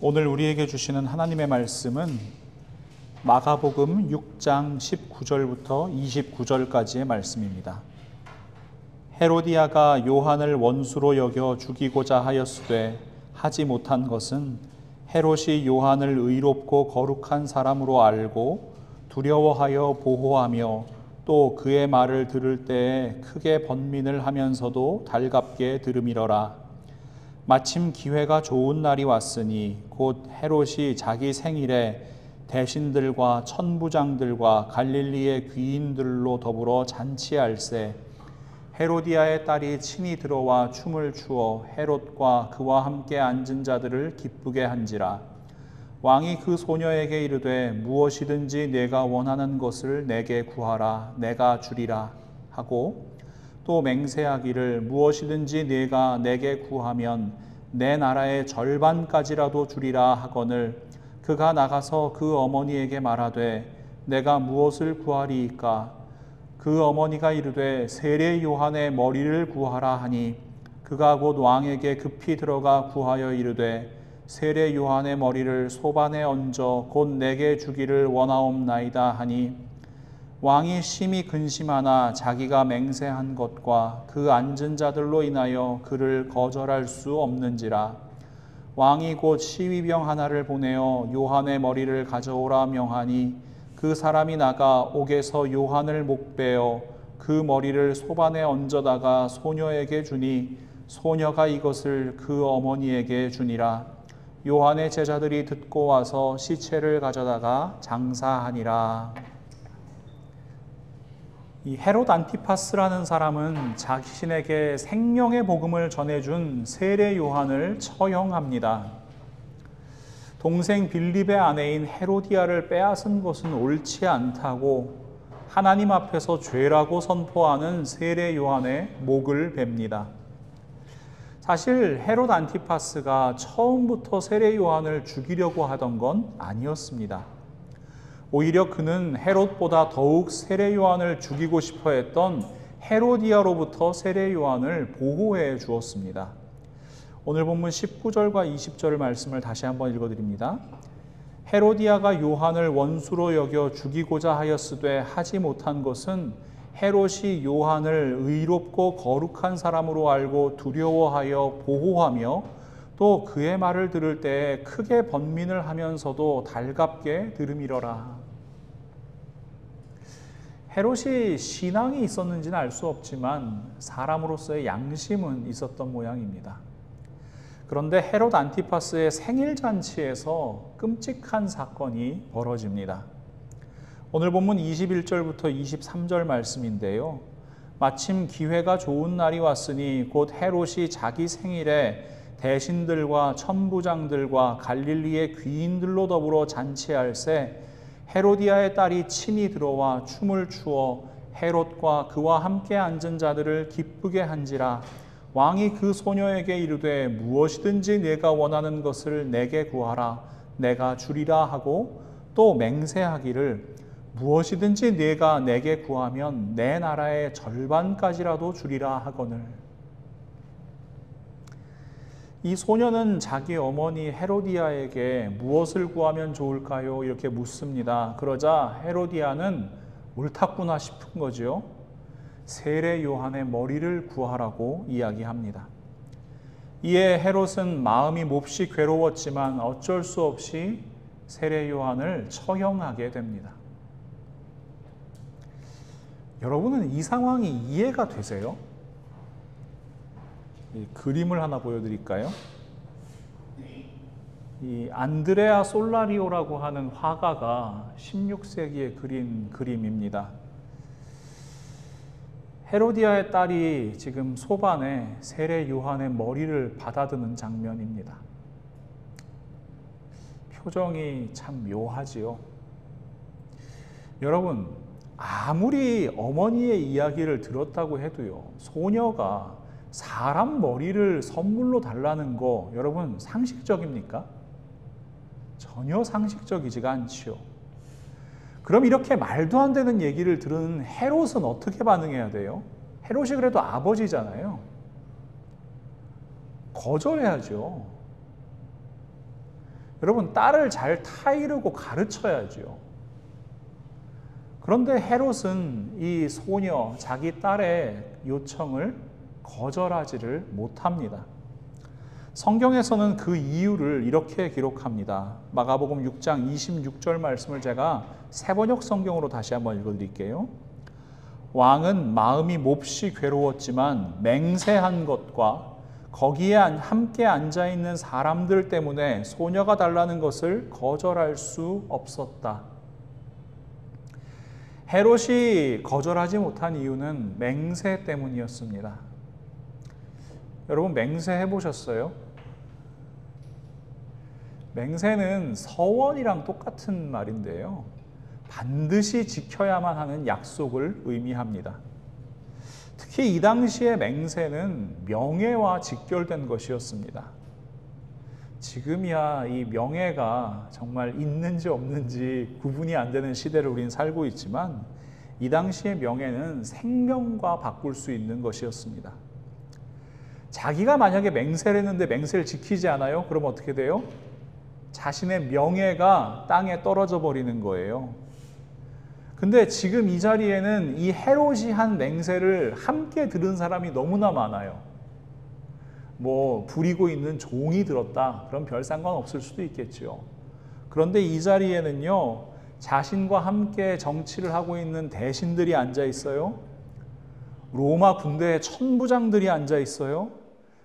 오늘 우리에게 주시는 하나님의 말씀은 마가복음 6장 19절부터 29절까지의 말씀입니다. 헤로디아가 요한을 원수로 여겨 죽이고자 하였으되 하지 못한 것은 헤롯이 요한을 의롭고 거룩한 사람으로 알고 두려워하여 보호하며 또 그의 말을 들을 때에 크게 번민을 하면서도 달갑게 들음이러라. 마침 기회가 좋은 날이 왔으니 곧 헤롯이 자기 생일에 대신들과 천부장들과 갈릴리의 귀인들로 더불어 잔치할세. 헤로디아의 딸이 친히 들어와 춤을 추어 헤롯과 그와 함께 앉은 자들을 기쁘게 한지라. 왕이 그 소녀에게 이르되 무엇이든지 내가 원하는 것을 내게 구하라, 내가 주리라 하고, 또 맹세하기를 무엇이든지 네가 내게 구하면 내 나라의 절반까지라도 주리라 하거늘, 그가 나가서 그 어머니에게 말하되 내가 무엇을 구하리이까? 그 어머니가 이르되 세례 요한의 머리를 구하라 하니, 그가 곧 왕에게 급히 들어가 구하여 이르되 세례 요한의 머리를 소반에 얹어 곧 내게 주기를 원하옵나이다 하니, 왕이 심히 근심하나 자기가 맹세한 것과 그 앉은 자들로 인하여 그를 거절할 수 없는지라. 왕이 곧 시위병 하나를 보내어 요한의 머리를 가져오라 명하니, 그 사람이 나가 옥에서 요한을 목베어 그 머리를 소반에 얹어다가 소녀에게 주니, 소녀가 이것을 그 어머니에게 주니라. 요한의 제자들이 듣고 와서 시체를 가져다가 장사하니라. 이 헤롯 안티파스라는 사람은 자신에게 생명의 복음을 전해준 세례 요한을 처형합니다. 동생 빌립의 아내인 헤로디아를 빼앗은 것은 옳지 않다고 하나님 앞에서 죄라고 선포하는 세례 요한의 목을 뱁니다. 사실 헤롯 안티파스가 처음부터 세례 요한을 죽이려고 하던 건 아니었습니다. 오히려 그는 헤롯보다 더욱 세례 요한을 죽이고 싶어 했던 헤로디아로부터 세례 요한을 보호해 주었습니다. 오늘 본문 19절과 20절 말씀을 다시 한번 읽어드립니다. 헤로디아가 요한을 원수로 여겨 죽이고자 하였으되 하지 못한 것은 헤롯이 요한을 의롭고 거룩한 사람으로 알고 두려워하여 보호하며 또 그의 말을 들을 때에 크게 번민을 하면서도 달갑게 들음이러라. 헤롯이 신앙이 있었는지는 알 수 없지만 사람으로서의 양심은 있었던 모양입니다. 그런데 헤롯 안티파스의 생일잔치에서 끔찍한 사건이 벌어집니다. 오늘 본문 21절부터 23절 말씀인데요. 마침 기회가 좋은 날이 왔으니 곧 헤롯이 자기 생일에 대신들과 천부장들과 갈릴리의 귀인들로 더불어 잔치할세. 헤로디아의 딸이 친히 들어와 춤을 추어 헤롯과 그와 함께 앉은 자들을 기쁘게 한지라. 왕이 그 소녀에게 이르되 무엇이든지 네가 원하는 것을 내게 구하라, 내가 주리라 하고, 또 맹세하기를 무엇이든지 네가 내게 구하면 내 나라의 절반까지라도 주리라 하거늘. 이 소녀는 자기 어머니 헤로디아에게 무엇을 구하면 좋을까요? 이렇게 묻습니다. 그러자 헤로디아는 옳았구나 싶은 거죠. 세례 요한의 머리를 구하라고 이야기합니다. 이에 헤롯은 마음이 몹시 괴로웠지만 어쩔 수 없이 세례 요한을 처형하게 됩니다. 여러분은 이 상황이 이해가 되세요? 이 그림을 하나 보여드릴까요? 이 안드레아 솔라리오라고 하는 화가가 16세기에 그린 그림입니다. 헤로디아의 딸이 지금 소반에 세례 요한의 머리를 받아드는 장면입니다. 표정이 참 묘하지요. 여러분, 아무리 어머니의 이야기를 들었다고 해도요, 소녀가 사람 머리를 선물로 달라는 거 여러분 상식적입니까? 전혀 상식적이지가 않지요. 그럼 이렇게 말도 안 되는 얘기를 들은 헤롯은 어떻게 반응해야 돼요? 헤롯이 그래도 아버지잖아요. 거절해야죠. 여러분, 딸을 잘 타이르고 가르쳐야죠. 그런데 헤롯은 이 소녀, 자기 딸의 요청을 거절하지를 못합니다. 성경에서는 그 이유를 이렇게 기록합니다. 마가복음 6장 26절 말씀을 제가 새번역 성경으로 다시 한번 읽어드릴게요. 왕은 마음이 몹시 괴로웠지만 맹세한 것과 거기에 함께 앉아있는 사람들 때문에 소녀가 달라는 것을 거절할 수 없었다. 헤롯이 거절하지 못한 이유는 맹세 때문이었습니다. 여러분, 맹세해 보셨어요? 맹세는 서원이랑 똑같은 말인데요, 반드시 지켜야만 하는 약속을 의미합니다. 특히 이 당시의 맹세는 명예와 직결된 것이었습니다. 지금이야 이 명예가 정말 있는지 없는지 구분이 안 되는 시대를 우린 살고 있지만, 이 당시의 명예는 생명과 바꿀 수 있는 것이었습니다. 자기가 만약에 맹세를 했는데 맹세를 지키지 않아요? 그럼 어떻게 돼요? 자신의 명예가 땅에 떨어져 버리는 거예요. 근데 지금 이 자리에는 이 헤롯이 한 맹세를 함께 들은 사람이 너무나 많아요. 뭐 부리고 있는 종이 들었다, 그럼 별 상관없을 수도 있겠죠. 그런데 이 자리에는요, 자신과 함께 정치를 하고 있는 대신들이 앉아 있어요. 로마 군대의 천부장들이 앉아 있어요.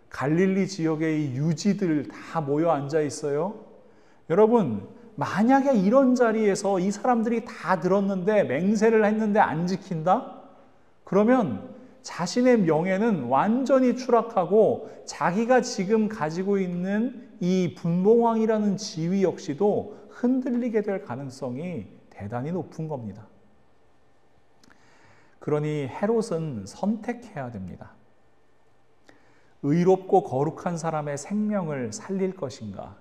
갈릴리 지역의 이 유지들 다 모여 앉아 있어요. 여러분, 만약에 이런 자리에서 이 사람들이 다 들었는데 맹세를 했는데 안 지킨다? 그러면 자신의 명예는 완전히 추락하고 자기가 지금 가지고 있는 이 분봉왕이라는 지위 역시도 흔들리게 될 가능성이 대단히 높은 겁니다. 그러니 헤롯은 선택해야 됩니다. 의롭고 거룩한 사람의 생명을 살릴 것인가,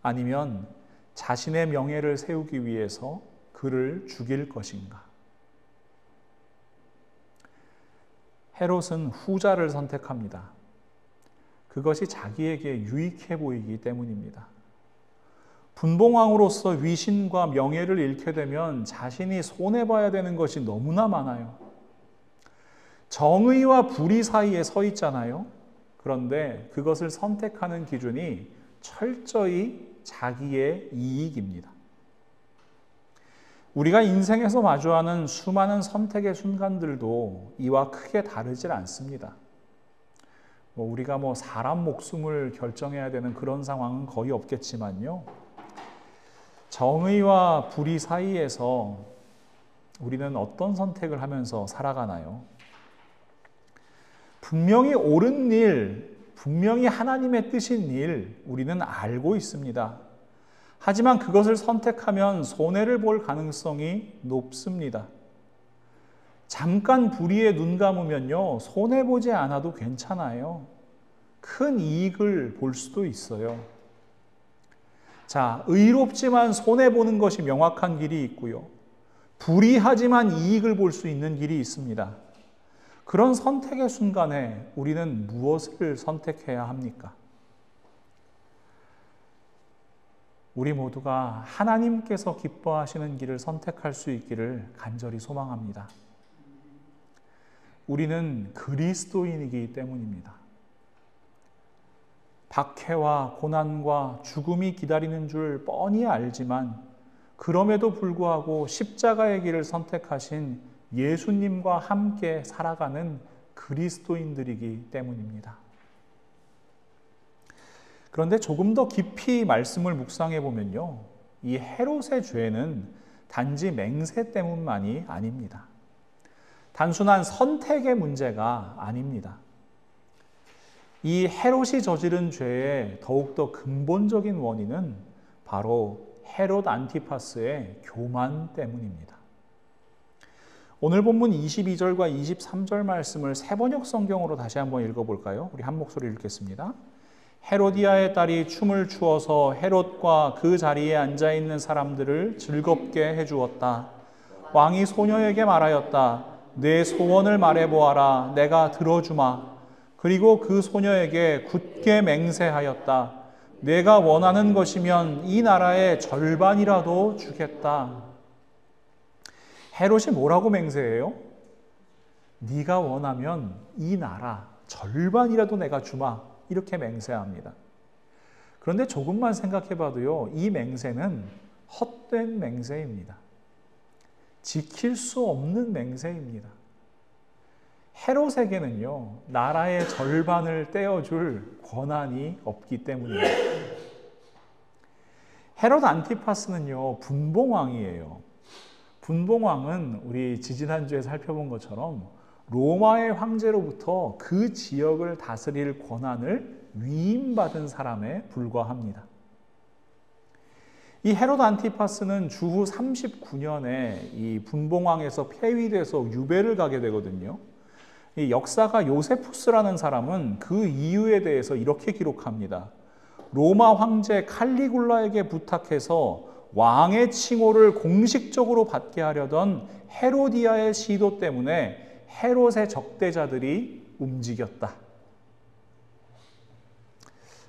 아니면 자신의 명예를 세우기 위해서 그를 죽일 것인가. 헤롯은 후자를 선택합니다. 그것이 자기에게 유익해 보이기 때문입니다. 분봉왕으로서 위신과 명예를 잃게 되면 자신이 손해봐야 되는 것이 너무나 많아요. 정의와 불의 사이에 서 있잖아요. 그런데 그것을 선택하는 기준이 철저히 자기의 이익입니다. 우리가 인생에서 마주하는 수많은 선택의 순간들도 이와 크게 다르질 않습니다. 우리가 사람 목숨을 결정해야 되는 그런 상황은 거의 없겠지만요, 정의와 불의 사이에서 우리는 어떤 선택을 하면서 살아가나요? 분명히 옳은 일, 분명히 하나님의 뜻인 일, 우리는 알고 있습니다. 하지만 그것을 선택하면 손해를 볼 가능성이 높습니다. 잠깐 불의에 눈 감으면요, 손해보지 않아도 괜찮아요. 큰 이익을 볼 수도 있어요. 자, 의롭지만 손해보는 것이 명확한 길이 있고요, 불의하지만 이익을 볼 수 있는 길이 있습니다. 그런 선택의 순간에 우리는 무엇을 선택해야 합니까? 우리 모두가 하나님께서 기뻐하시는 길을 선택할 수 있기를 간절히 소망합니다. 우리는 그리스도인이기 때문입니다. 박해와 고난과 죽음이 기다리는 줄 뻔히 알지만 그럼에도 불구하고 십자가의 길을 선택하신 예수님과 함께 살아가는 그리스도인들이기 때문입니다. 그런데 조금 더 깊이 말씀을 묵상해 보면요, 이 헤롯의 죄는 단지 맹세 때문만이 아닙니다. 단순한 선택의 문제가 아닙니다. 이 헤롯이 저지른 죄의 더욱더 근본적인 원인은 바로 헤롯 안티파스의 교만 때문입니다. 오늘 본문 22절과 23절 말씀을 새번역 성경으로 다시 한번 읽어볼까요? 우리 한 목소리 읽겠습니다. 헤로디아의 딸이 춤을 추어서 헤롯과 그 자리에 앉아있는 사람들을 즐겁게 해주었다. 왕이 소녀에게 말하였다. 내 소원을 말해보아라. 내가 들어주마. 그리고 그 소녀에게 굳게 맹세하였다. 내가 원하는 것이면 이 나라의 절반이라도 주겠다. 헤롯이 뭐라고 맹세해요? 네가 원하면 이 나라 절반이라도 내가 주마. 이렇게 맹세합니다. 그런데 조금만 생각해 봐도요, 이 맹세는 헛된 맹세입니다. 지킬 수 없는 맹세입니다. 헤롯에게는요, 나라의 절반을 떼어줄 권한이 없기 때문입니다. 헤롯 안티파스는요, 분봉왕이에요. 분봉왕은 우리 지지난주에 살펴본 것처럼 로마의 황제로부터 그 지역을 다스릴 권한을 위임받은 사람에 불과합니다. 이 헤롯 안티파스는 주후 39년에 이 분봉왕에서 폐위돼서 유배를 가게 되거든요. 이 역사가 요세푸스라는 사람은 그 이유에 대해서 이렇게 기록합니다. 로마 황제 칼리굴라에게 부탁해서 왕의 칭호를 공식적으로 받게 하려던 헤로디아의 시도 때문에 헤롯의 적대자들이 움직였다.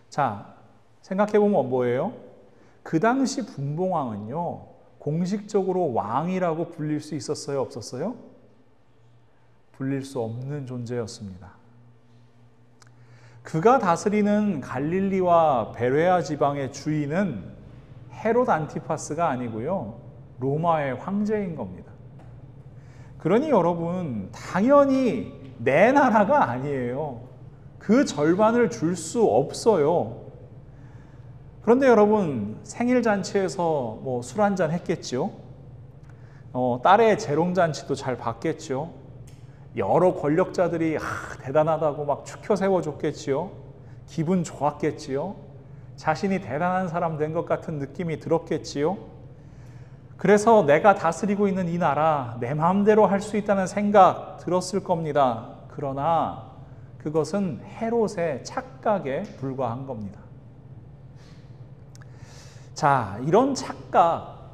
자, 생각해보면 뭐예요? 그 당시 분봉왕은요, 공식적으로 왕이라고 불릴 수 있었어요? 없었어요? 불릴 수 없는 존재였습니다. 그가 다스리는 갈릴리와 베레아 지방의 주인은 헤롯 안티파스가 아니고요, 로마의 황제인 겁니다. 그러니 여러분, 당연히 내 나라가 아니에요. 그 절반을 줄 수 없어요. 그런데 여러분, 생일잔치에서 뭐 술 한잔 했겠죠? 딸의 재롱잔치도 잘 봤겠죠? 여러 권력자들이 대단하다고 막 축혀 세워줬겠지요? 기분 좋았겠지요? 자신이 대단한 사람 된 것 같은 느낌이 들었겠지요? 그래서 내가 다스리고 있는 이 나라 내 마음대로 할 수 있다는 생각 들었을 겁니다. 그러나 그것은 헤롯의 착각에 불과한 겁니다. 자, 이런 착각,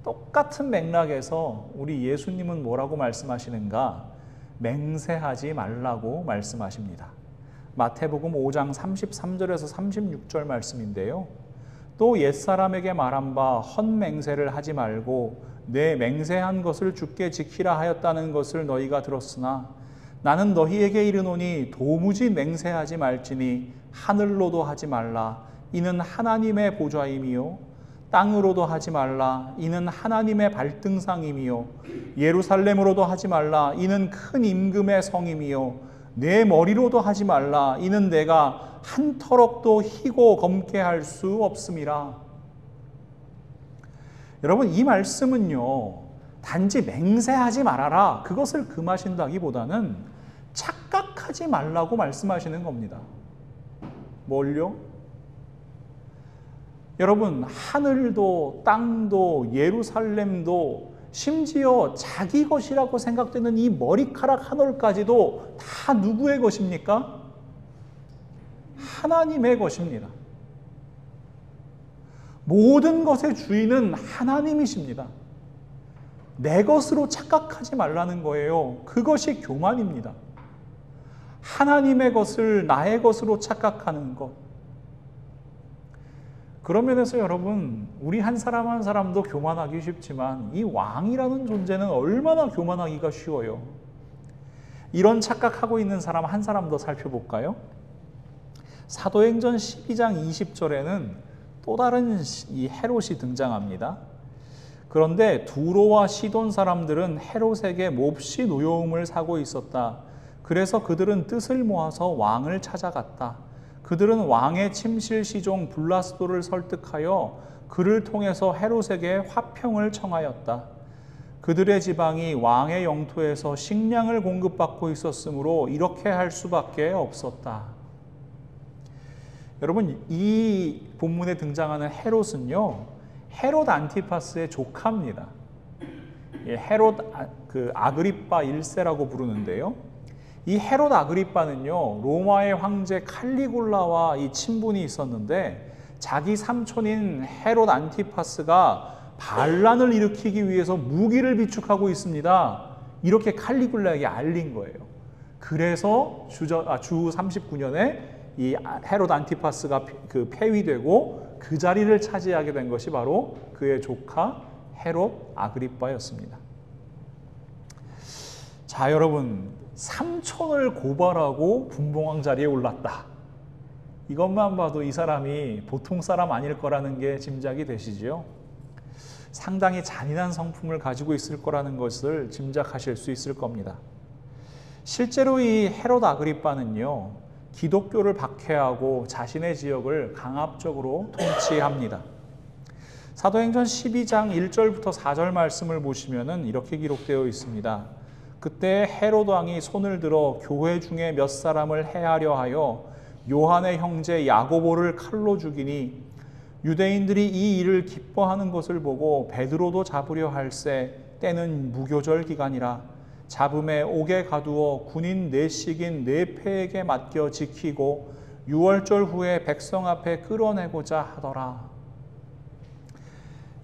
똑같은 맥락에서 우리 예수님은 뭐라고 말씀하시는가? 맹세하지 말라고 말씀하십니다. 마태복음 5장 33절에서 36절 말씀인데요. 또 옛사람에게 말한 바 헛맹세를 하지 말고 내 맹세한 것을 주께 지키라 하였다는 것을 너희가 들었으나 나는 너희에게 이르노니 도무지 맹세하지 말지니 하늘로도 하지 말라 이는 하나님의 보좌임이요 땅으로도 하지 말라 이는 하나님의 발등상임이요 예루살렘으로도 하지 말라 이는 큰 임금의 성임이요 내 머리로도 하지 말라 이는 내가 한 터럭도 희고 검게 할 수 없음이라. 여러분, 이 말씀은요, 단지 맹세하지 말아라 그것을 금하신다기보다는 착각하지 말라고 말씀하시는 겁니다. 뭘요? 여러분, 하늘도 땅도 예루살렘도 심지어 자기 것이라고 생각되는 이 머리카락 한 올까지도 다 누구의 것입니까? 하나님의 것입니다. 모든 것의 주인은 하나님이십니다. 내 것으로 착각하지 말라는 거예요. 그것이 교만입니다. 하나님의 것을 나의 것으로 착각하는 것. 그런 면에서 여러분, 우리 한 사람 한 사람도 교만하기 쉽지만 이 왕이라는 존재는 얼마나 교만하기가 쉬워요. 이런 착각하고 있는 사람 한 사람 더 살펴볼까요? 사도행전 12장 20절에는 또 다른 이 헤롯이 등장합니다. 그런데 두로와 시돈 사람들은 헤롯에게 몹시 노여움을 사고 있었다. 그래서 그들은 뜻을 모아서 왕을 찾아갔다. 그들은 왕의 침실 시종 블라스도를 설득하여 그를 통해서 헤롯에게 화평을 청하였다. 그들의 지방이 왕의 영토에서 식량을 공급받고 있었으므로 이렇게 할 수밖에 없었다. 여러분, 이 본문에 등장하는 헤롯은요, 헤롯 안티파스의 조카입니다. 헤롯 아그리빠 1세라고 부르는데요. 이 헤롯 아그리빠는요, 로마의 황제 칼리굴라와 이 친분이 있었는데 자기 삼촌인 헤롯 안티파스가 반란을 일으키기 위해서 무기를 비축하고 있습니다. 이렇게 칼리굴라에게 알린 거예요. 그래서 주 39년에 이 헤롯 안티파스가 폐위되고 그 자리를 차지하게 된 것이 바로 그의 조카 헤롯 아그리빠였습니다. 자, 여러분, 삼촌을 고발하고 분봉왕 자리에 올랐다. 이것만 봐도 이 사람이 보통 사람 아닐 거라는 게 짐작이 되시죠? 상당히 잔인한 성품을 가지고 있을 거라는 것을 짐작하실 수 있을 겁니다. 실제로 이 헤롯 아그리빠는요, 기독교를 박해하고 자신의 지역을 강압적으로 통치합니다. 사도행전 12장 1절부터 4절 말씀을 보시면은 이렇게 기록되어 있습니다. 그때 헤롯 왕이 손을 들어 교회 중에 몇 사람을 해하려 하여 요한의 형제 야고보를 칼로 죽이니 유대인들이 이 일을 기뻐하는 것을 보고 베드로도 잡으려 할새 때는 무교절 기간이라 잡음에 옥에 가두어 군인 넷씩인 네 패에게 맡겨 지키고 6월절 후에 백성 앞에 끌어내고자 하더라.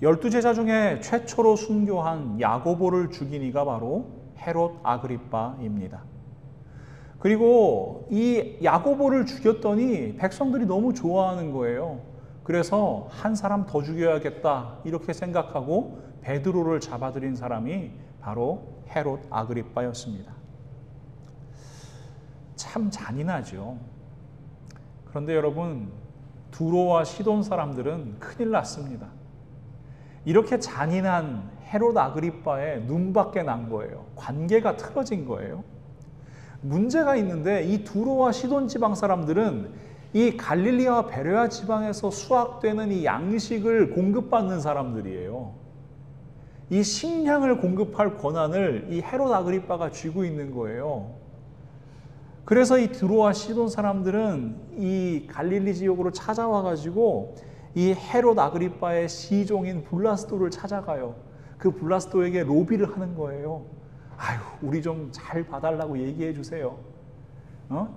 12제자 중에 최초로 순교한 야고보를 죽인 이가 바로 헤롯 아그리빠입니다. 그리고 이 야고보를 죽였더니 백성들이 너무 좋아하는 거예요. 그래서 한 사람 더 죽여야겠다 이렇게 생각하고 베드로를 잡아들인 사람이 바로 헤롯 아그리빠였습니다. 참 잔인하죠. 그런데 여러분, 두로와 시돈 사람들은 큰일 났습니다. 이렇게 잔인한 헤롯 아그리빠의 눈밖에 난 거예요. 관계가 틀어진 거예요. 문제가 있는데 이 두로와 시돈 지방 사람들은 이 갈릴리와 베레아 지방에서 수확되는 이 양식을 공급받는 사람들이에요. 이 식량을 공급할 권한을 이 헤롯 아그리빠가 쥐고 있는 거예요. 그래서 이 두로와 시돈 사람들은 이 갈릴리 지역으로 찾아와 가지고 이 헤롯 아그리빠의 시종인 블라스도를 찾아가요. 그 블라스도에게 로비를 하는 거예요. 아유, 우리 좀 잘 봐달라고 얘기해 주세요.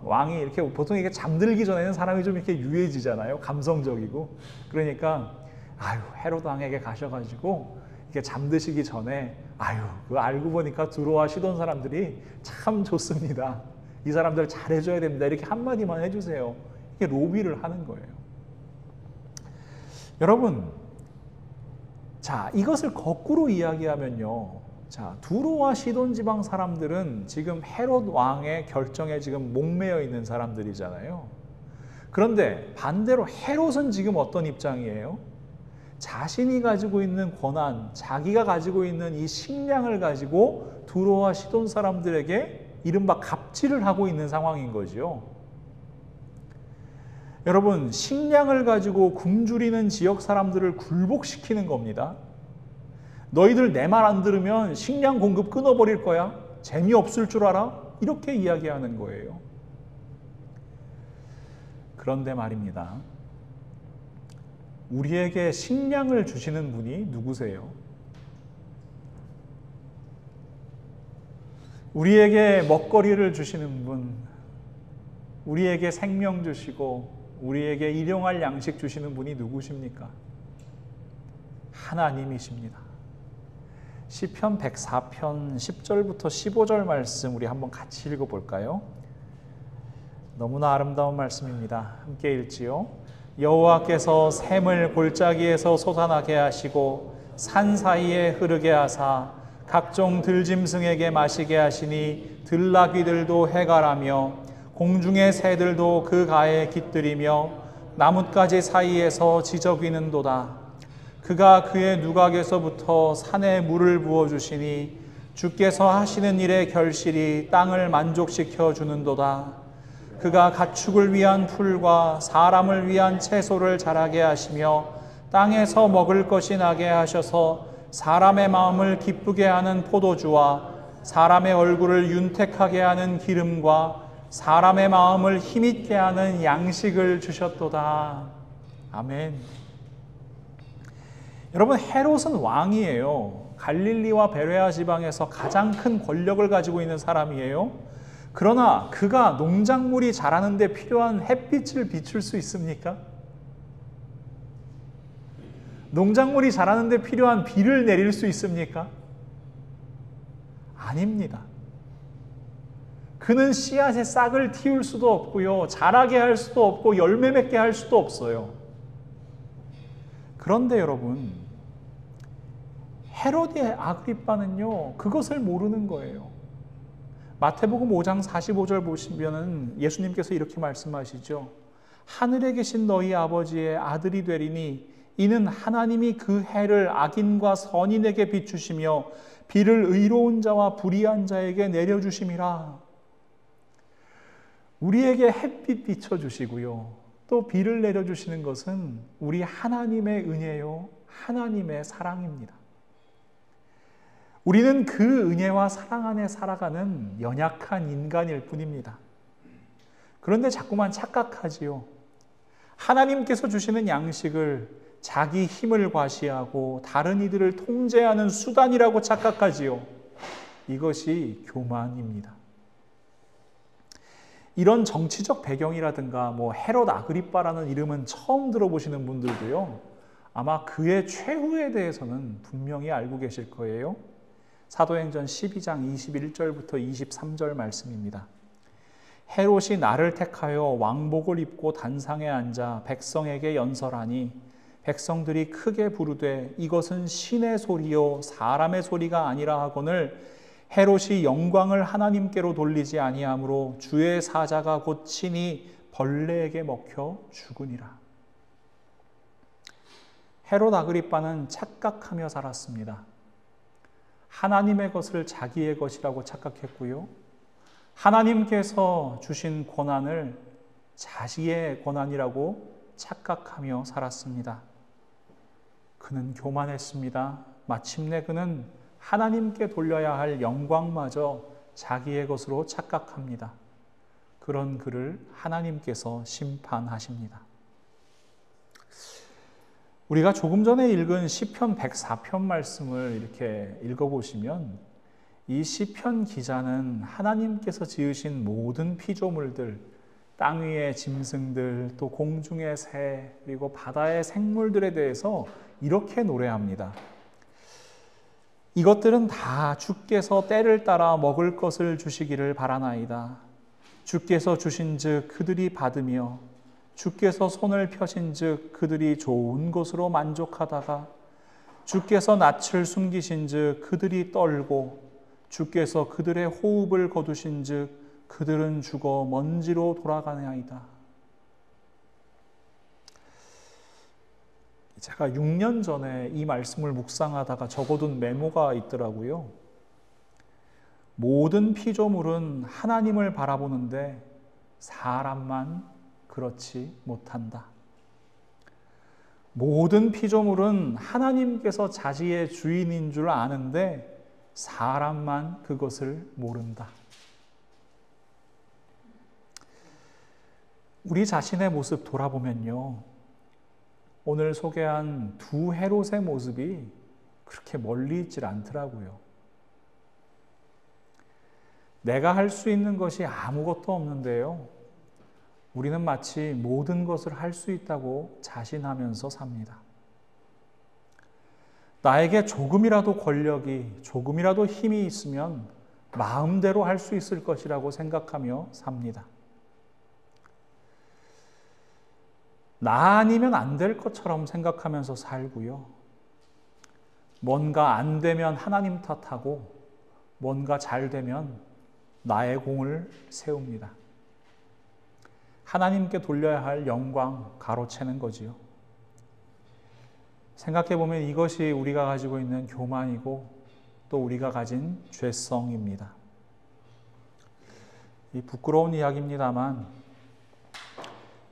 왕이 이렇게 보통 이게 잠들기 전에는 사람이 좀 이렇게 유해지잖아요. 감성적이고. 그러니까 아유, 헤롯 왕에게 가셔가지고 이렇게 잠드시기 전에 아유, 그거 알고 보니까 두로와 시돈 사람들이 참 좋습니다. 이 사람들 잘해줘야 됩니다. 이렇게 한마디만 해주세요. 이게 로비를 하는 거예요. 여러분, 자, 이것을 거꾸로 이야기하면요. 자, 두로와 시돈 지방 사람들은 지금 헤롯 왕의 결정에 지금 목매여 있는 사람들이잖아요. 그런데 반대로 헤롯은 지금 어떤 입장이에요? 자신이 가지고 있는 권한, 자기가 가지고 있는 이 식량을 가지고 두로와 시돈 사람들에게 이른바 갑질을 하고 있는 상황인 거죠. 여러분, 식량을 가지고 굶주리는 지역 사람들을 굴복시키는 겁니다. 너희들 내 말 안 들으면 식량 공급 끊어버릴 거야. 재미없을 줄 알아? 이렇게 이야기하는 거예요. 그런데 말입니다. 우리에게 식량을 주시는 분이 누구세요? 우리에게 먹거리를 주시는 분, 우리에게 생명 주시고 우리에게 일용할 양식 주시는 분이 누구십니까? 하나님이십니다. 시편 104편 10절부터 15절 말씀 우리 한번 같이 읽어볼까요? 너무나 아름다운 말씀입니다. 함께 읽지요. 여호와께서 샘을 골짜기에서 솟아나게 하시고 산 사이에 흐르게 하사 각종 들짐승에게 마시게 하시니 들나귀들도 해갈하며 공중의 새들도 그 가에 깃들이며 나뭇가지 사이에서 지저귀는도다. 그가 그의 누각에서부터 산에 물을 부어주시니 주께서 하시는 일의 결실이 땅을 만족시켜 주는도다. 그가 가축을 위한 풀과 사람을 위한 채소를 자라게 하시며 땅에서 먹을 것이 나게 하셔서 사람의 마음을 기쁘게 하는 포도주와 사람의 얼굴을 윤택하게 하는 기름과 사람의 마음을 힘있게 하는 양식을 주셨도다. 아멘. 여러분, 헤롯은 왕이에요. 갈릴리와 베레아 지방에서 가장 큰 권력을 가지고 있는 사람이에요. 그러나 그가 농작물이 자라는 데 필요한 햇빛을 비출 수 있습니까? 농작물이 자라는 데 필요한 비를 내릴 수 있습니까? 아닙니다. 그는 씨앗의 싹을 틔울 수도 없고요. 자라게 할 수도 없고 열매 맺게 할 수도 없어요. 그런데 여러분, 헤로디 아그리빠는요, 그것을 모르는 거예요. 마태복음 5장 45절 보시면은 예수님께서 이렇게 말씀하시죠. 하늘에 계신 너희 아버지의 아들이 되리니 이는 하나님이 그 해를 악인과 선인에게 비추시며 비를 의로운 자와 불의한 자에게 내려주심이라. 우리에게 햇빛 비춰주시고요, 또 비를 내려주시는 것은 우리 하나님의 은혜요, 하나님의 사랑입니다. 우리는 그 은혜와 사랑 안에 살아가는 연약한 인간일 뿐입니다. 그런데 자꾸만 착각하지요. 하나님께서 주시는 양식을 자기 힘을 과시하고 다른 이들을 통제하는 수단이라고 착각하지요. 이것이 교만입니다. 이런 정치적 배경이라든가 헤롯 아그리빠라는 이름은 처음 들어보시는 분들도요, 아마 그의 최후에 대해서는 분명히 알고 계실 거예요. 사도행전 12장 21절부터 23절 말씀입니다. 헤롯이 나를 택하여 왕복을 입고 단상에 앉아 백성에게 연설하니 백성들이 크게 부르되 이것은 신의 소리요 사람의 소리가 아니라 하거늘 헤롯이 영광을 하나님께로 돌리지 아니하므로 주의 사자가 곧 친히 벌레에게 먹혀 죽으니라. 헤롯 아그리빠는 착각하며 살았습니다. 하나님의 것을 자기의 것이라고 착각했고요, 하나님께서 주신 권한을 자기의 권한이라고 착각하며 살았습니다. 그는 교만했습니다. 마침내 그는 하나님께 돌려야 할 영광마저 자기의 것으로 착각합니다. 그런 그를 하나님께서 심판하십니다. 우리가 조금 전에 읽은 시편 104편 말씀을 이렇게 읽어보시면 이 시편 기자는 하나님께서 지으신 모든 피조물들, 땅 위의 짐승들, 또 공중의 새, 그리고 바다의 생물들에 대해서 이렇게 노래합니다. 이것들은 다 주께서 때를 따라 먹을 것을 주시기를 바라나이다. 주께서 주신즉 그들이 받으며 주께서 손을 펴신즉 그들이 좋은 것으로 만족하다가 주께서 낯을 숨기신즉 그들이 떨고 주께서 그들의 호흡을 거두신즉 그들은 죽어 먼지로 돌아가나이다. 제가 6년 전에 이 말씀을 묵상하다가 적어둔 메모가 있더라고요. 모든 피조물은 하나님을 바라보는데 사람만 그렇지 못한다. 모든 피조물은 하나님께서 자기의 주인인 줄 아는데 사람만 그것을 모른다. 우리 자신의 모습 돌아보면요, 오늘 소개한 두 헤롯의 모습이 그렇게 멀리 있질 않더라고요. 내가 할 수 있는 것이 아무것도 없는데요, 우리는 마치 모든 것을 할 수 있다고 자신하면서 삽니다. 나에게 조금이라도 권력이, 조금이라도 힘이 있으면 마음대로 할 수 있을 것이라고 생각하며 삽니다. 나 아니면 안 될 것처럼 생각하면서 살고요, 뭔가 안 되면 하나님 탓하고 뭔가 잘 되면 나의 공을 세웁니다. 하나님께 돌려야 할 영광 가로채는 거지요. 생각해보면 이것이 우리가 가지고 있는 교만이고 또 우리가 가진 죄성입니다. 이 부끄러운 이야기입니다만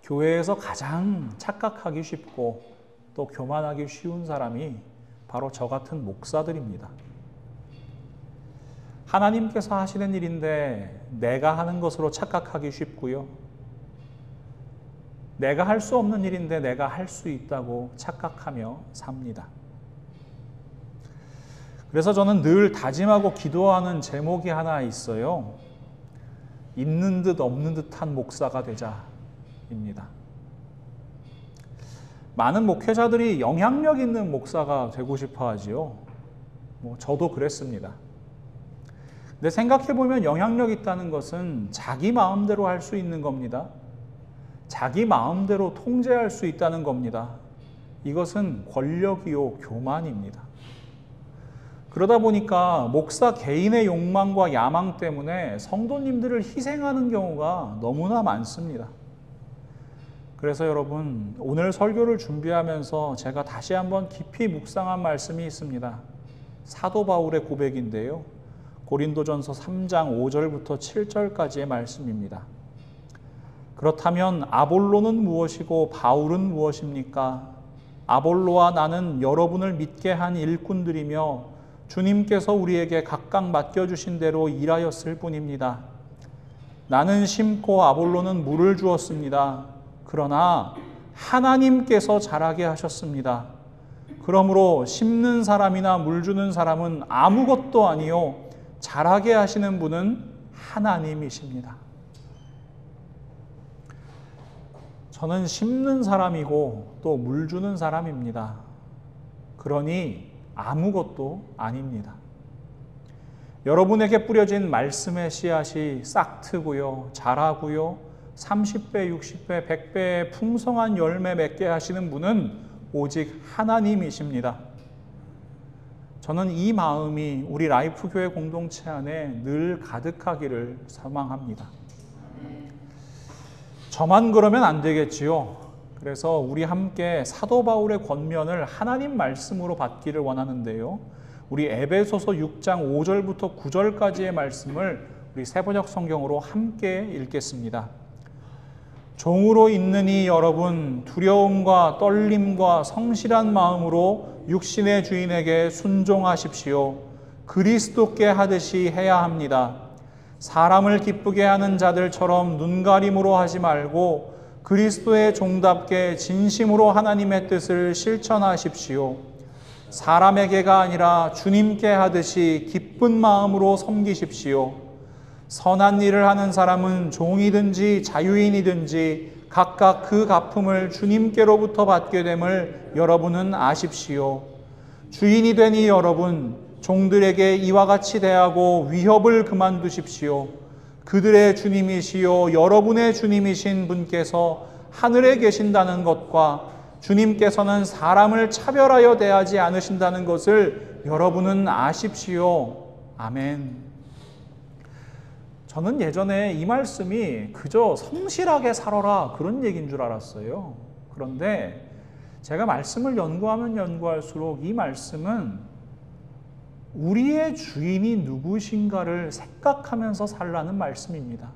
교회에서 가장 착각하기 쉽고 또 교만하기 쉬운 사람이 바로 저 같은 목사들입니다. 하나님께서 하시는 일인데 내가 하는 것으로 착각하기 쉽고요, 내가 할 수 없는 일인데 내가 할 수 있다고 착각하며 삽니다. 그래서 저는 늘 다짐하고 기도하는 제목이 하나 있어요. 있는 듯 없는 듯한 목사가 되자입니다. 많은 목회자들이 영향력 있는 목사가 되고 싶어 하지요. 저도 그랬습니다. 근데 생각해보면 영향력 있다는 것은 자기 마음대로 할 수 있는 겁니다. 자기 마음대로 통제할 수 있다는 겁니다. 이것은 권력이요 교만입니다. 그러다 보니까 목사 개인의 욕망과 야망 때문에 성도님들을 희생하는 경우가 너무나 많습니다. 그래서 여러분, 오늘 설교를 준비하면서 제가 다시 한번 깊이 묵상한 말씀이 있습니다. 사도 바울의 고백인데요. 고린도전서 3장 5절부터 7절까지의 말씀입니다. 그렇다면 아볼로는 무엇이고 바울은 무엇입니까? 아볼로와 나는 여러분을 믿게 한 일꾼들이며 주님께서 우리에게 각각 맡겨주신 대로 일하였을 뿐입니다. 나는 심고 아볼로는 물을 주었습니다. 그러나 하나님께서 자라게 하셨습니다. 그러므로 심는 사람이나 물 주는 사람은 아무것도 아니요 자라게 하시는 분은 하나님이십니다. 저는 심는 사람이고 또 물 주는 사람입니다. 그러니 아무것도 아닙니다. 여러분에게 뿌려진 말씀의 씨앗이 싹트고요, 자라고요, 30배, 60배, 100배의 풍성한 열매 맺게 하시는 분은 오직 하나님이십니다. 저는 이 마음이 우리 라이프교회 공동체 안에 늘 가득하기를 소망합니다. 저만 그러면 안 되겠지요. 그래서 우리 함께 사도 바울의 권면을 하나님 말씀으로 받기를 원하는데요. 우리 에베소서 6장 5절부터 9절까지의 말씀을 우리 새번역 성경으로 함께 읽겠습니다. 종으로 있느니 여러분 두려움과 떨림과 성실한 마음으로 육신의 주인에게 순종하십시오. 그리스도께 하듯이 해야 합니다. 사람을 기쁘게 하는 자들처럼 눈가림으로 하지 말고 그리스도의 종답게 진심으로 하나님의 뜻을 실천하십시오. 사람에게가 아니라 주님께 하듯이 기쁜 마음으로 섬기십시오. 선한 일을 하는 사람은 종이든지 자유인이든지 각각 그 갚음을 주님께로부터 받게 됨을 여러분은 아십시오. 주인이 되니 여러분 종들에게 이와 같이 대하고 위협을 그만두십시오. 그들의 주님이시요 여러분의 주님이신 분께서 하늘에 계신다는 것과 주님께서는 사람을 차별하여 대하지 않으신다는 것을 여러분은 아십시오. 아멘. 저는 예전에 이 말씀이 그저 성실하게 살아라 그런 얘기인 줄 알았어요. 그런데 제가 말씀을 연구하면 연구할수록 이 말씀은 우리의 주인이 누구신가를 생각하면서 살라는 말씀입니다.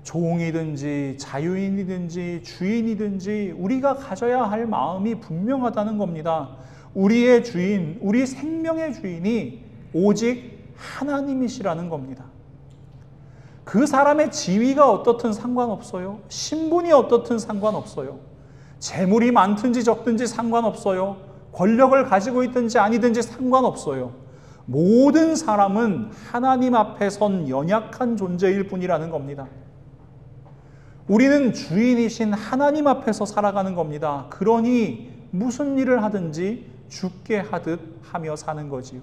종이든지 자유인이든지 주인이든지 우리가 가져야 할 마음이 분명하다는 겁니다. 우리의 주인, 우리 생명의 주인이 오직 하나님이시라는 겁니다. 그 사람의 지위가 어떻든 상관없어요. 신분이 어떻든 상관없어요. 재물이 많든지 적든지 상관없어요. 권력을 가지고 있든지 아니든지 상관없어요. 모든 사람은 하나님 앞에 선 연약한 존재일 뿐이라는 겁니다. 우리는 주인이신 하나님 앞에서 살아가는 겁니다. 그러니 무슨 일을 하든지 죽게 하듯 하며 사는 거지요.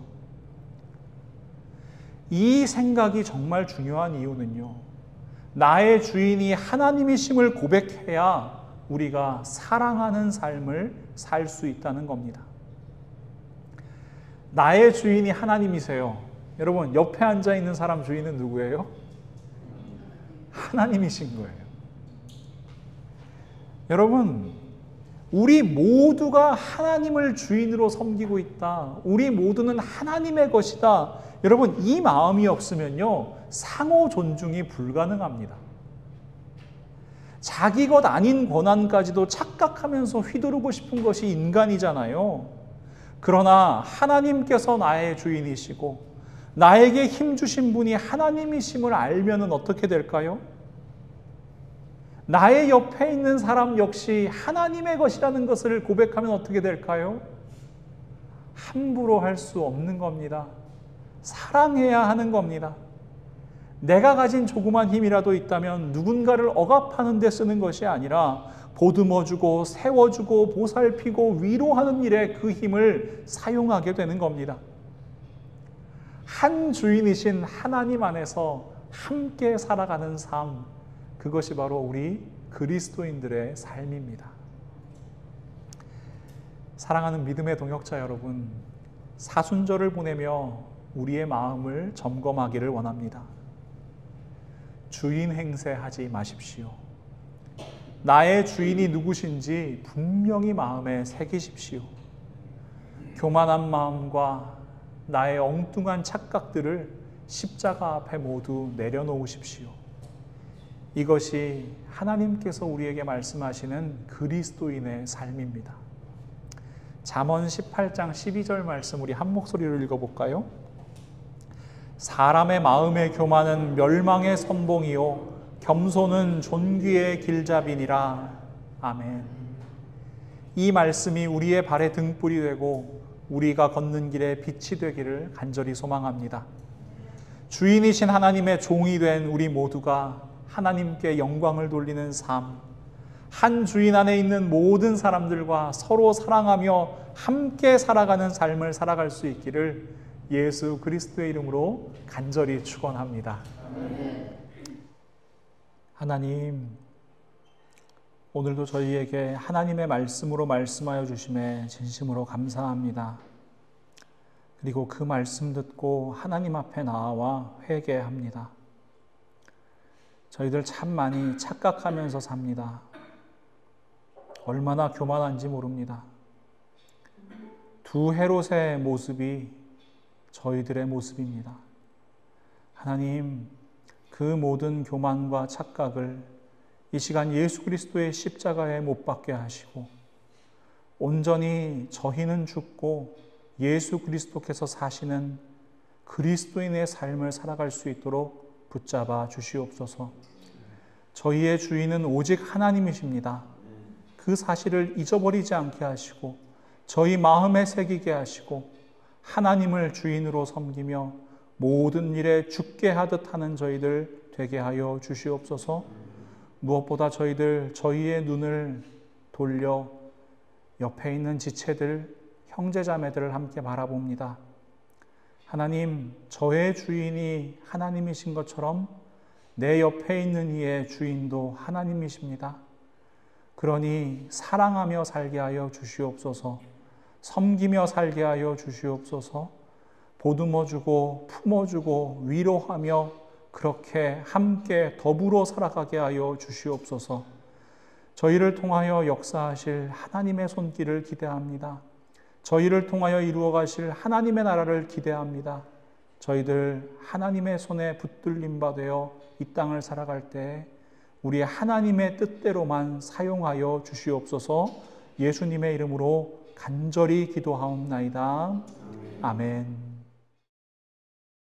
이 생각이 정말 중요한 이유는요. 나의 주인이 하나님이심을 고백해야 우리가 사랑하는 삶을 살 수 있다는 겁니다. 나의 주인이 하나님이세요. 여러분, 옆에 앉아 있는 사람 주인은 누구예요? 하나님이신 거예요. 여러분, 우리 모두가 하나님을 주인으로 섬기고 있다. 우리 모두는 하나님의 것이다. 여러분, 이 마음이 없으면요, 상호 존중이 불가능합니다. 자기 것 아닌 권한까지도 착각하면서 휘두르고 싶은 것이 인간이잖아요. 그러나 하나님께서 나의 주인이시고 나에게 힘 주신 분이 하나님이심을 알면은 어떻게 될까요? 나의 옆에 있는 사람 역시 하나님의 것이라는 것을 고백하면 어떻게 될까요? 함부로 할 수 없는 겁니다. 사랑해야 하는 겁니다. 내가 가진 조그만 힘이라도 있다면 누군가를 억압하는 데 쓰는 것이 아니라 보듬어주고 세워주고 보살피고 위로하는 일에 그 힘을 사용하게 되는 겁니다. 한 주인이신 하나님 안에서 함께 살아가는 삶, 그것이 바로 우리 그리스도인들의 삶입니다. 사랑하는 믿음의 동역자 여러분, 사순절을 보내며 우리의 마음을 점검하기를 원합니다. 주인 행세하지 마십시오. 나의 주인이 누구신지 분명히 마음에 새기십시오. 교만한 마음과 나의 엉뚱한 착각들을 십자가 앞에 모두 내려놓으십시오. 이것이 하나님께서 우리에게 말씀하시는 그리스도인의 삶입니다. 잠언 18장 12절 말씀 우리 한 목소리로 읽어볼까요? 사람의 마음의 교만은 멸망의 선봉이요 겸손은 존귀의 길잡이니라. 아멘. 이 말씀이 우리의 발의 등불이 되고 우리가 걷는 길에 빛이 되기를 간절히 소망합니다. 주인이신 하나님의 종이 된 우리 모두가 하나님께 영광을 돌리는 삶, 한 주인 안에 있는 모든 사람들과 서로 사랑하며 함께 살아가는 삶을 살아갈 수 있기를 예수 그리스도의 이름으로 간절히 축원합니다. 하나님, 오늘도 저희에게 하나님의 말씀으로 말씀하여 주심에 진심으로 감사합니다. 그리고 그 말씀 듣고 하나님 앞에 나와 회개합니다. 저희들 참 많이 착각하면서 삽니다. 얼마나 교만한지 모릅니다. 두 헤롯의 모습이 저희들의 모습입니다. 하나님, 그 모든 교만과 착각을 이 시간 예수 그리스도의 십자가에 못 박게 하시고 온전히 저희는 죽고 예수 그리스도께서 사시는 그리스도인의 삶을 살아갈 수 있도록 붙잡아 주시옵소서. 저희의 주인은 오직 하나님이십니다. 그 사실을 잊어버리지 않게 하시고 저희 마음에 새기게 하시고 하나님을 주인으로 섬기며 모든 일에 죽게 하듯 하는 저희들 되게 하여 주시옵소서. 무엇보다 저희의 눈을 돌려 옆에 있는 지체들, 형제자매들을 함께 바라봅니다. 하나님, 저의 주인이 하나님이신 것처럼 내 옆에 있는 이의 주인도 하나님이십니다. 그러니 사랑하며 살게 하여 주시옵소서. 섬기며 살게 하여 주시옵소서. 보듬어주고 품어주고 위로하며 그렇게 함께 더불어 살아가게 하여 주시옵소서. 저희를 통하여 역사하실 하나님의 손길을 기대합니다. 저희를 통하여 이루어가실 하나님의 나라를 기대합니다. 저희들 하나님의 손에 붙들림 바 되어 이 땅을 살아갈 때 우리 하나님의 뜻대로만 사용하여 주시옵소서. 예수님의 이름으로 간절히 기도하옵나이다. 아멘.